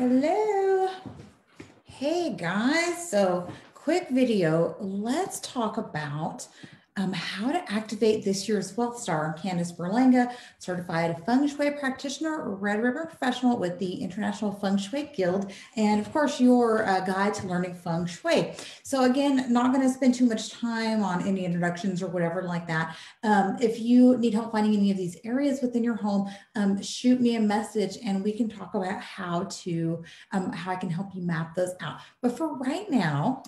Hello. Hey guys, so quick video. Let's talk about how to activate this year's Wealth Star. I'm Candace Berlanga, certified Feng Shui practitioner, red ribbon professional with the International Feng Shui Guild, and of course your guide to learning Feng Shui. So again, not going to spend too much time on any introductions or whatever like that. If you need help finding any of these areas within your home, shoot me a message and we can talk about how I can help you map those out. But for right now,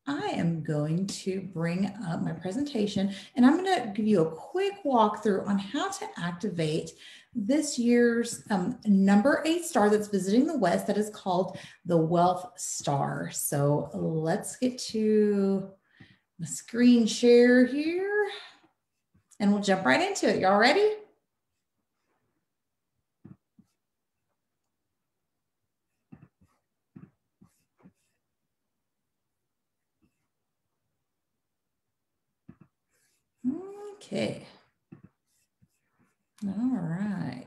I am going to bring up my presentation and I'm going to give you a quick walkthrough on how to activate this year's number 8 star that's visiting the West that is called the Wealth Star. So let's get to the screen share here and we'll jump right into it. Y'all ready? Okay. All right.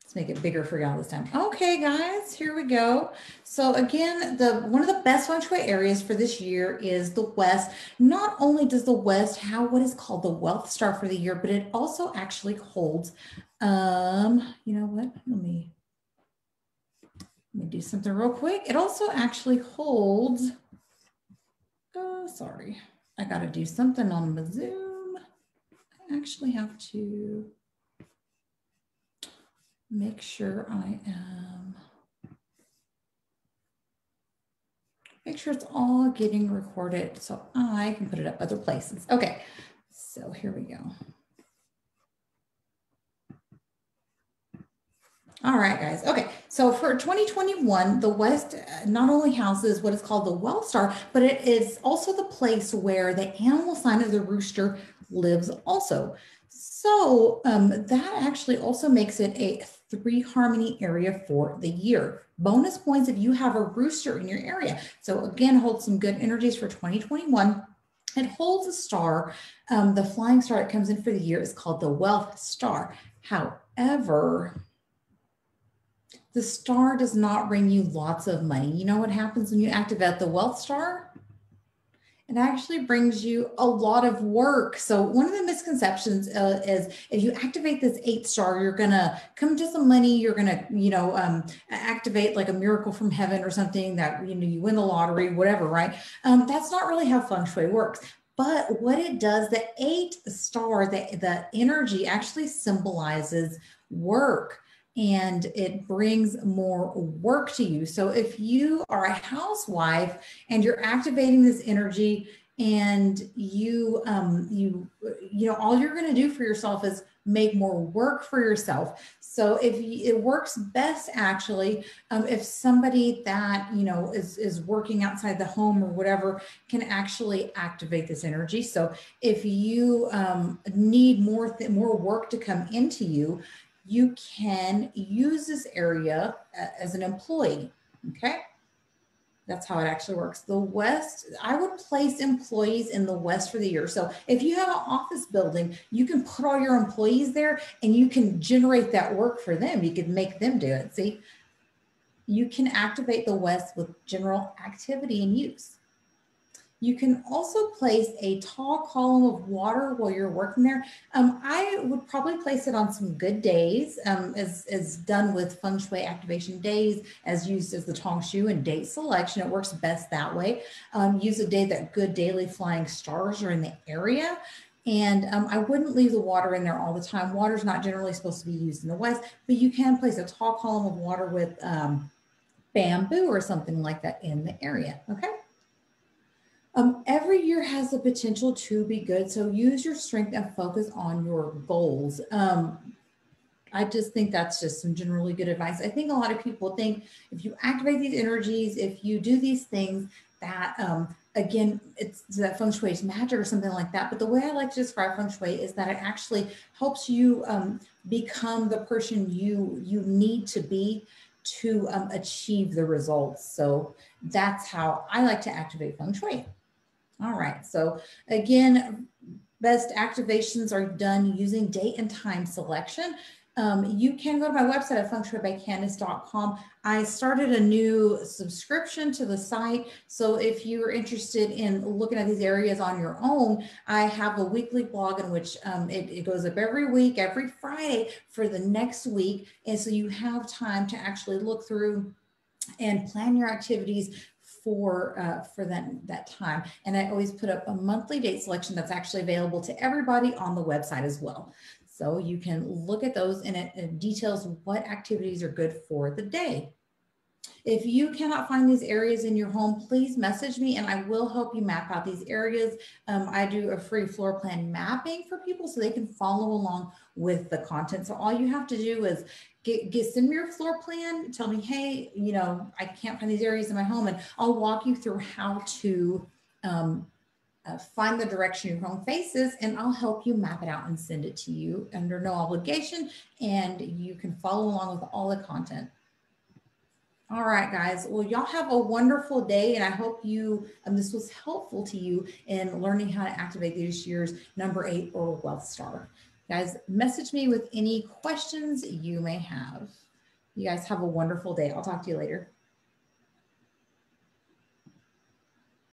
Let's make it bigger for y'all this time. Okay, guys, here we go. So again, one of the best Feng Shui areas for this year is the West. Not only does the West have what is called the Wealth Star for the year, but it also actually holds, you know what? Let me do something real quick. It also actually holds, oh, sorry. I got to do something on my Zoom. I actually have to make sure make sure it's all getting recorded so I can put it up other places. Okay, so here we go. All right, guys. Okay, so for 2021, the West not only houses what is called the Wealth Star, but it is also the place where the animal sign of the rooster lives also. So that actually also makes it a 3 harmony area for the year. Bonus points if you have a rooster in your area. So again, hold some good energies for 2021. It holds a star. The flying star that comes in for the year is called the Wealth Star. However, the star does not bring you lots of money. You know what happens when you activate the Wealth Star? It actually brings you a lot of work. So one of the misconceptions is if you activate this 8 star, you're going to come to some money. You're going to, activate like a miracle from heaven or something that, you win the lottery, whatever, right? That's not really how Feng Shui works. But what it does, the 8 star, the energy actually symbolizes work. And it brings more work to you. So if you are a housewife and you're activating this energy and all you're going to do for yourself is make more work for yourself. So it works best actually if somebody that is working outside the home or whatever can actually activate this energy. So if you need more work to come into you, you can use this area as an employee, okay? That's how it actually works. The West, I would place employees in the West for the year. So if you have an office building, you can put all your employees there and you can generate that work for them. You can make them do it, see? You can activate the West with general activity and use. You can also place a tall column of water while you're working there. I would probably place it on some good days, as done with Feng Shui activation days, as used as the Tong Shu and date selection. It works best that way. Use a day that good daily flying stars are in the area. And I wouldn't leave the water in there all the time. Water's not generally supposed to be used in the West, but you can place a tall column of water with bamboo or something like that in the area, okay? Every year has the potential to be good. So use your strength and focus on your goals. I just think that's just some generally good advice. I think a lot of people think if you activate these energies, if you do these things that, again, it's that Feng Shui is magic or something like that. But the way I like to describe Feng Shui is that it actually helps you become the person you need to be to achieve the results. So that's how I like to activate Feng Shui. All right, so again, best activations are done using date and time selection. You can go to my website at fengshuibycandice.com. I started a new subscription to the site. So if you're interested in looking at these areas on your own, I have a weekly blog in which it goes up every week, every Friday for the next week. And so you have time to actually look through and plan your activities for that time. And I always put up a monthly date selection that's actually available to everybody on the website as well. So you can look at those, and it details what activities are good for the day. If you cannot find these areas in your home, please message me and I will help you map out these areas. I do a free floor plan mapping for people so they can follow along with the content. So all you have to do is send me your floor plan, tell me, hey, you know, I can't find these areas in my home, and I'll walk you through how to find the direction your home faces, and I'll help you map it out and send it to you under no obligation, and you can follow along with all the content. All right, guys. Well, y'all have a wonderful day, and I hope you this was helpful to you in learning how to activate this year's number 8 or Wealth Star. Guys, message me with any questions you may have. You guys have a wonderful day. I'll talk to you later.